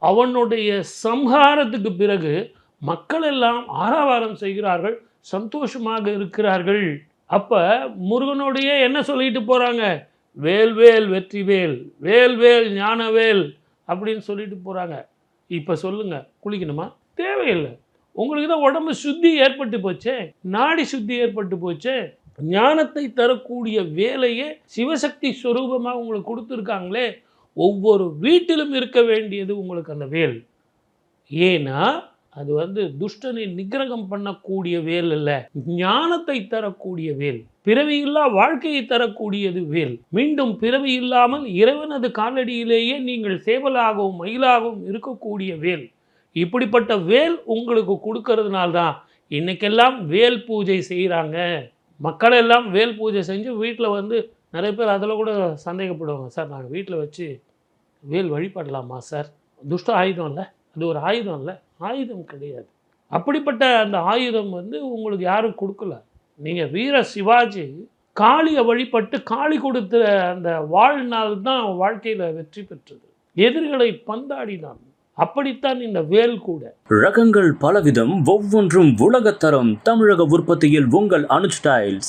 அவனுடைய சம்ஹாரத்துக்கு பிறகு மக்கள் எல்லாம் ஆரவாரம் செய்கிறார்கள், சந்தோஷமாக இருக்கிறார்கள். அப்ப முருகனுடைய என்ன சொல்லிட்டு போறாங்க? வேல்வேல் வெற்றிவேல், வேல்வேல் ஞானவேல் அப்படின்னு சொல்லிட்டு போறாங்க. இப்ப சொல்லுங்க, குளிக்கணுமா? தேவையில்லை. உங்களுக்கு தான் உடம்பு சுத்தி ஏற்பட்டு போச்சே, நாடி சுத்தி ஏற்பட்டு போச்சே. ஞானத்தை தரக்கூடிய வேலையே சிவசக்தி ஸ்வரூபமாக உங்களுக்கு கொடுத்துருக்காங்களே. ஒவ்வொரு வீட்டிலும் இருக்க வேண்டியது உங்களுக்கு அந்த வேல். ஏன்னா அது துஷ்டனை நிகிரகம் பண்ணக்கூடிய வேல் அல்ல, ஞானத்தை தரக்கூடிய வேல். பிறவியில்லா வாழ்க்கையை தரக்கூடியது வேல். மீண்டும் பிறவி இல்லாமல் இறைவனது காலடியிலேயே நீங்கள் சேவலாகவும் மயிலாகவும் இருக்கக்கூடிய வேல். இப்படிப்பட்ட வேல் உங்களுக்கு கொடுக்கறதுனால்தான் இன்னைக்கெல்லாம் வேல் பூஜை செய்கிறாங்க. மக்கள் எல்லாம் வேல் பூஜை செஞ்சு வீட்டில் நிறைய பேர் அதில் கூட சந்தேகப்படுவாங்க. சார், நாங்கள் வீட்டில் வச்சு வேல் வழிபடலாமா சார்? துஷ்ட ஆயுதம் இல்லை, அது ஒரு ஆயுதம் இல்லை. ஆயுதம் கிடையாது. அப்படிப்பட்ட அந்த ஆயுதம் உங்களுக்கு யாரும் கொடுக்கல. நீங்கள் வீர சிவாஜி காளியை வழிபட்டு காளி கொடுத்த அந்த வாழ்நாள் தான் வாழ்க்கையில் வெற்றி பெற்றது. எதிரிகளை பந்தாடினான். அப்படித்தான் இந்த வேல் கூட. ரகங்கள் பலவிதம், ஒவ்வொன்றும் உலகத்தரம். தமிழக உற்பத்தியில் உங்கள் அனுஜ் டைல்ஸ்.